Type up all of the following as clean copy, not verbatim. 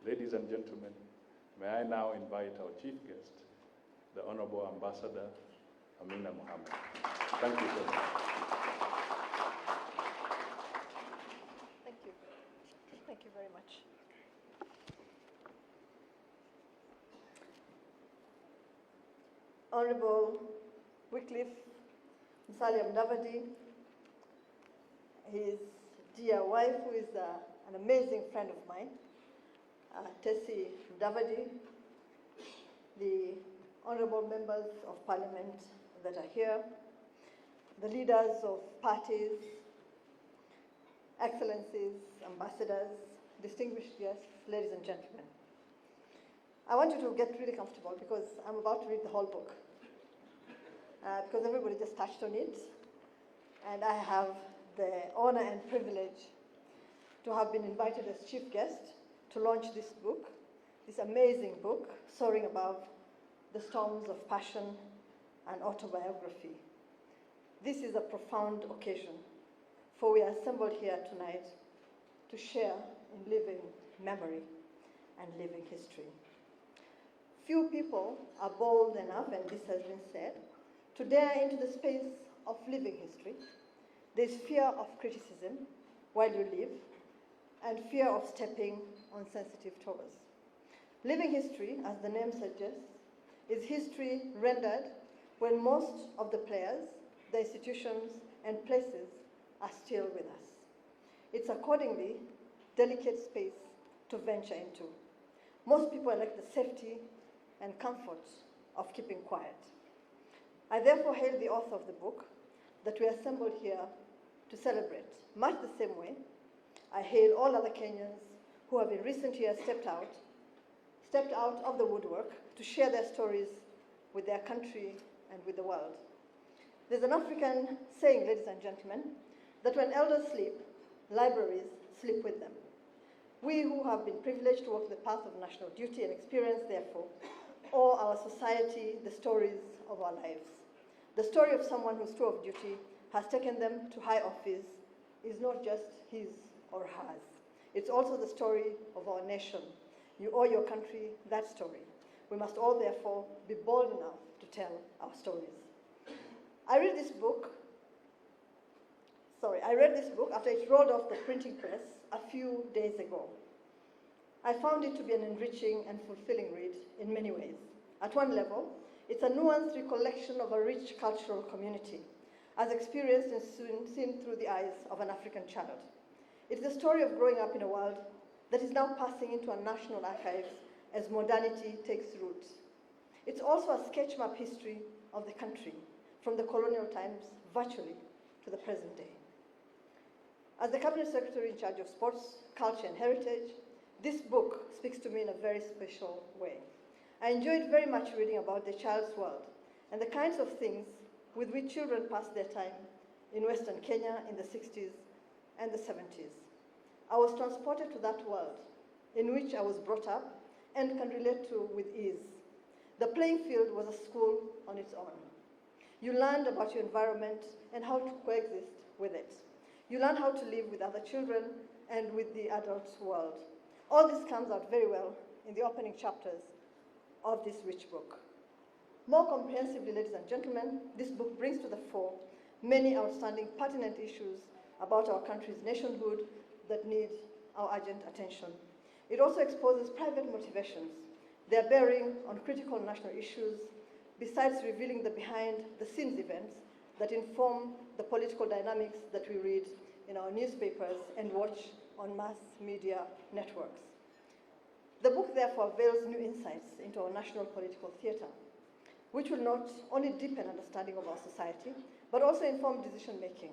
Ladies and gentlemen, may I now invite our chief guest, the Honorable Ambassador Amina Mohamed. Thank you so much. Thank you. Thank you very much. Honorable Wycliffe Musalia Mudavadi, his dear wife, who is an amazing friend of mine, Tessie Mudavadi, the honorable members of parliament that are here, the leaders of parties, excellencies, ambassadors, distinguished guests, ladies and gentlemen. I want you to get really comfortable because I'm about to read the whole book. Because everybody just touched on it. And I have the honor and privilege to have been invited as chief guest to launch this book, this amazing book, Soaring Above the Storms of Passion and Autobiography. This is a profound occasion, for we are assembled here tonight to share in living memory and living history. Few people are bold enough, and this has been said, to dare into the space of living history. There's fear of criticism while you live, and fear of stepping on sensitive toes. Living history, as the name suggests, is history rendered when most of the players, the institutions, and places are still with us. It's accordingly delicate space to venture into. Most people elect the safety and comfort of keeping quiet. I therefore hail the author of the book that we assembled here to celebrate. Much the same way, I hail all other Kenyans who have in recent years stepped out of the woodwork to share their stories with their country and with the world. There's an African saying, ladies and gentlemen, that when elders sleep, libraries sleep with them. We who have been privileged to walk the path of national duty and experience, therefore, owe our society the stories of our lives. The story of someone whose tour of duty has taken them to high office is not just his or hers. It's also the story of our nation. You owe your country that story. We must all, therefore, be bold enough to tell our stories. I read this book after it rolled off the printing press a few days ago. I found it to be an enriching and fulfilling read in many ways. At one level, it's a nuanced recollection of a rich cultural community, as experienced and seen through the eyes of an African child. It's the story of growing up in a world that is now passing into our national archives as modernity takes root. It's also a sketch map history of the country, from the colonial times virtually to the present day. As the Cabinet Secretary in charge of sports, culture, and heritage, this book speaks to me in a very special way. I enjoyed very much reading about the child's world and the kinds of things with which children passed their time in Western Kenya in the 60s and the 70s. I was transported to that world in which I was brought up and can relate to with ease. The playing field was a school on its own. You learned about your environment and how to coexist with it. You learned how to live with other children and with the adult world. All this comes out very well in the opening chapters of this rich book. More comprehensively, ladies and gentlemen, this book brings to the fore many outstanding pertinent issues about our country's nationhood that need our urgent attention. It also exposes private motivations, their bearing on critical national issues, besides revealing the behind-the-scenes events that inform the political dynamics that we read in our newspapers and watch on mass media networks. The book therefore veils new insights into our national political theatre, which will not only deepen understanding of our society, but also inform decision-making.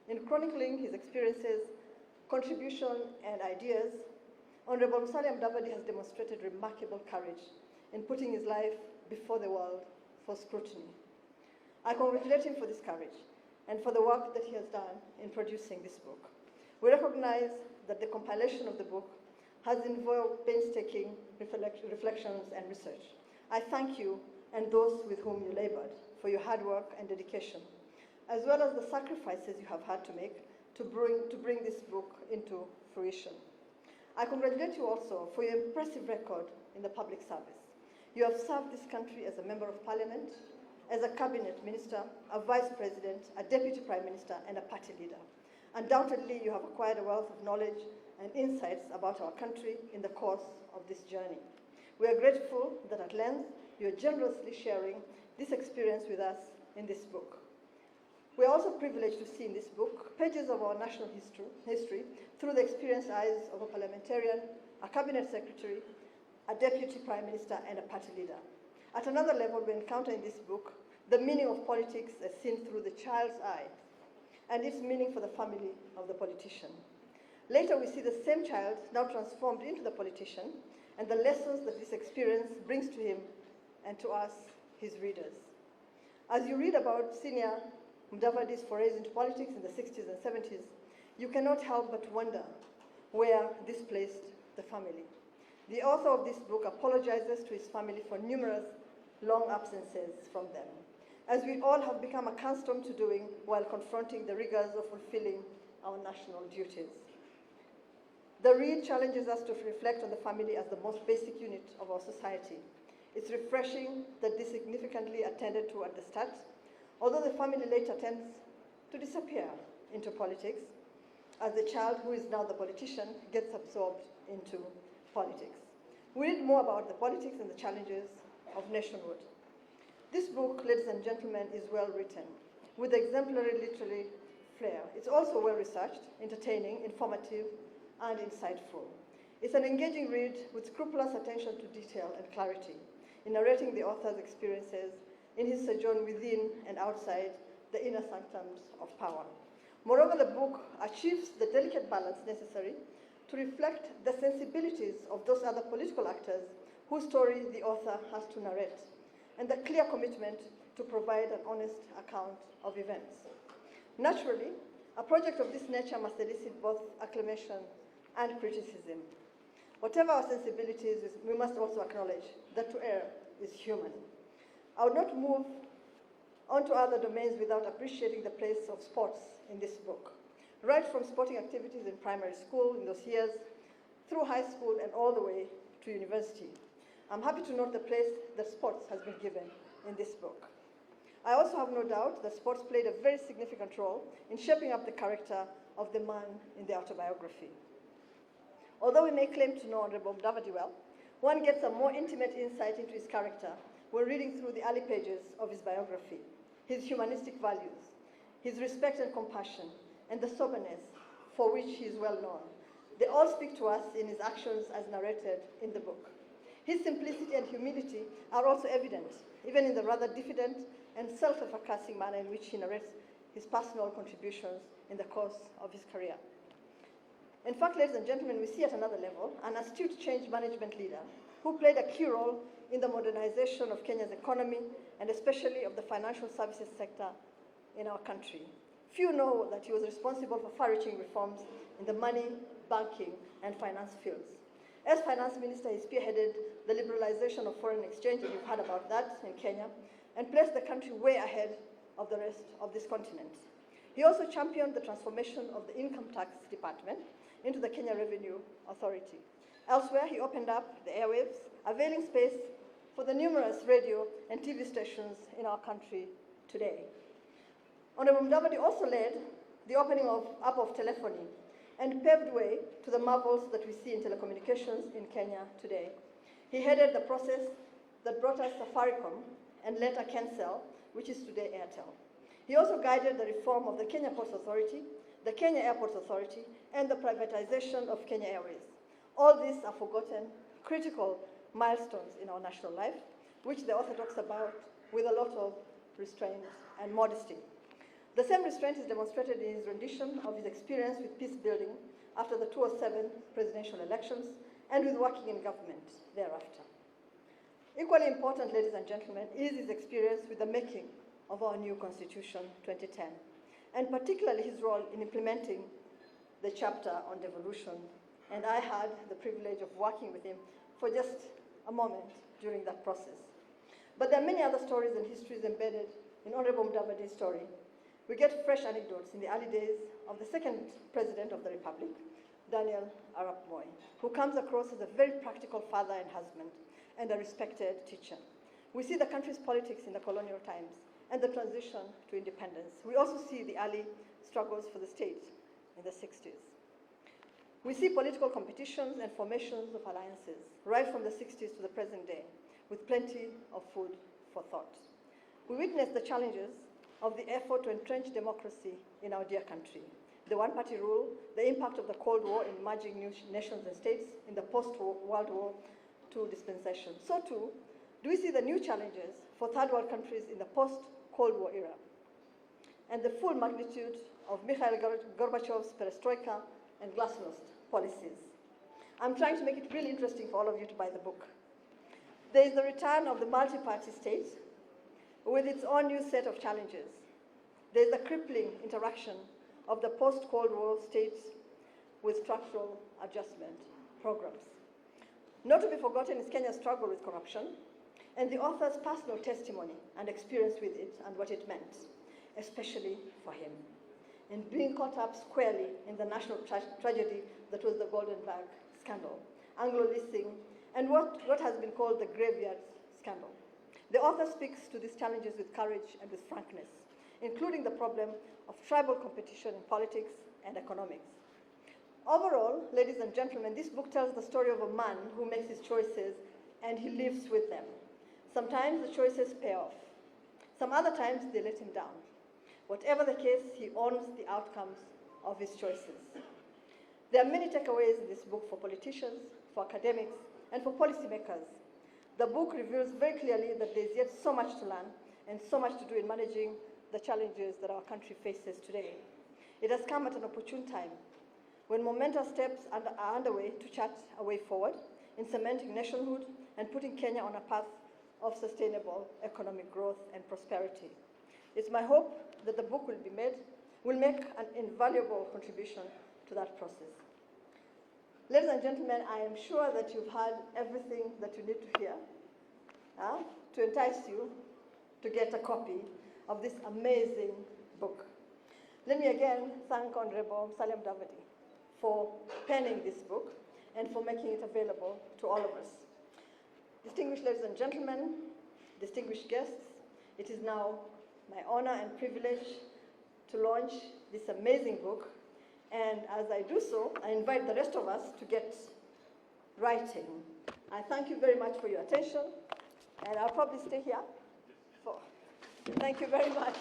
In chronicling his experiences, contribution, and ideas, Honorable Musalia Mudavadi has demonstrated remarkable courage in putting his life before the world for scrutiny. I congratulate him for this courage and for the work that he has done in producing this book. We recognize that the compilation of the book has involved painstaking reflections and research. I thank you and those with whom you labored for your hard work and dedication, as well as the sacrifices you have had to make to bring this book into fruition. I congratulate you also for your impressive record in the public service. You have served this country as a member of parliament, as a cabinet minister, a vice president, a deputy prime minister, and a party leader. Undoubtedly, you have acquired a wealth of knowledge and insights about our country in the course of this journey. We are grateful that at length you are generously sharing this experience with us in this book. We are also privileged to see in this book pages of our national history through the experienced eyes of a parliamentarian, a cabinet secretary, a deputy prime minister, and a party leader. At another level, we encounter in this book the meaning of politics as seen through the child's eye and its meaning for the family of the politician. Later, we see the same child now transformed into the politician and the lessons that this experience brings to him and to us, his readers. As you read about senior Mudavadi'S forays into politics in the 60s and 70s, you cannot help but wonder where this placed the family. The author of this book apologizes to his family for numerous long absences from them, as we all have become accustomed to doing while confronting the rigors of fulfilling our national duties. The read challenges us to reflect on the family as the most basic unit of our society. It's refreshing that this significantly attended to at the start, although the family later tends to disappear into politics, as the child who is now the politician gets absorbed into politics. We read more about the politics and the challenges of nationhood. This book, ladies and gentlemen, is well written, with exemplary literary flair. It's also well researched, entertaining, informative, and insightful. It's an engaging read with scrupulous attention to detail and clarity in narrating the author's experiences in his sojourn within and outside the inner sanctums of power. Moreover, the book achieves the delicate balance necessary to reflect the sensibilities of those other political actors whose story the author has to narrate, and the clear commitment to provide an honest account of events. Naturally, a project of this nature must elicit both acclamation and criticism. Whatever our sensibilities, we must also acknowledge that to err is human. I would not move on to other domains without appreciating the place of sports in this book. Right from sporting activities in primary school in those years, through high school and all the way to university. I'm happy to note the place that sports has been given in this book. I also have no doubt that sports played a very significant role in shaping up the character of the man in the autobiography. Although we may claim to know Honorable Mudavadi well, one gets a more intimate insight into his character when reading through the early pages of his biography, his humanistic values, his respect and compassion, and the soberness for which he is well known. They all speak to us in his actions as narrated in the book. His simplicity and humility are also evident, even in the rather diffident and self-effacing manner in which he narrates his personal contributions in the course of his career. In fact, ladies and gentlemen, we see at another level an astute change management leader who played a key role in the modernization of Kenya's economy and especially of the financial services sector in our country. Few know that he was responsible for far-reaching reforms in the money, banking, and finance fields. As finance minister, he spearheaded the liberalization of foreign exchange, and you've heard about that in Kenya, and placed the country way ahead of the rest of this continent. He also championed the transformation of the income tax department into the Kenya Revenue Authority. Elsewhere, he opened up the airwaves, availing space for the numerous radio and TV stations in our country today. Honorable Mudavadi also led the opening up of telephony and paved way to the marvels that we see in telecommunications in Kenya today. He headed the process that brought us Safaricom and later Kensel, which is today Airtel. He also guided the reform of the Kenya Ports Authority, the Kenya Airports Authority, and the privatization of Kenya Airways. All these are forgotten, critical milestones in our national life, which the author talks about with a lot of restraint and modesty. The same restraint is demonstrated in his rendition of his experience with peace building after the 2007 presidential elections and with working in government thereafter. Equally important, ladies and gentlemen, is his experience with the making of our new Constitution 2010, and particularly his role in implementing the chapter on devolution. And I had the privilege of working with him for just a moment during that process. But there are many other stories and histories embedded in Honorable Mudavadi's story. We get fresh anecdotes in the early days of the second President of the Republic, Daniel Arap Moi, who comes across as a very practical father and husband and a respected teacher. We see the country's politics in the colonial times and the transition to independence. We also see the early struggles for the state in the 60s. We see political competitions and formations of alliances, right from the 60s to the present day, with plenty of food for thought. We witness the challenges of the effort to entrench democracy in our dear country, the one-party rule, the impact of the Cold War in merging new nations and states in the post-World War II dispensation. So too, do we see the new challenges for third world countries in the post-Cold War era, and the full magnitude of Mikhail Gorbachev's perestroika and glasnost policies. I'm trying to make it really interesting for all of you to buy the book. There is the return of the multi-party state with its own new set of challenges. There is the crippling interaction of the post-Cold War states with structural adjustment programs. Not to be forgotten is Kenya's struggle with corruption and the author's personal testimony and experience with it and what it meant, especially for him, and being caught up squarely in the national tragedy that was the Golden Bag scandal, Anglo-leasing, and what has been called the graveyard scandal. The author speaks to these challenges with courage and with frankness, including the problem of tribal competition in politics and economics. Overall, ladies and gentlemen, this book tells the story of a man who makes his choices and he lives with them. Sometimes the choices pay off. Some other times they let him down. Whatever the case, he owns the outcomes of his choices. There are many takeaways in this book for politicians, for academics, and for policymakers. The book reveals very clearly that there is yet so much to learn and so much to do in managing the challenges that our country faces today. It has come at an opportune time, when momentous steps are underway to chart a way forward in cementing nationhood and putting Kenya on a path of sustainable economic growth and prosperity. It's my hope that the book will make an invaluable contribution to that process. Ladies and gentlemen, I am sure that you've heard everything that you need to hear to entice you to get a copy of this amazing book. Let me again thank Honorable Musalia for penning this book and for making it available to all of us. Distinguished ladies and gentlemen, distinguished guests, it is now my honor and privilege to launch this amazing book. And as I do so, I invite the rest of us to get writing. I thank you very much for your attention, and I'll probably stay here for. Thank you very much.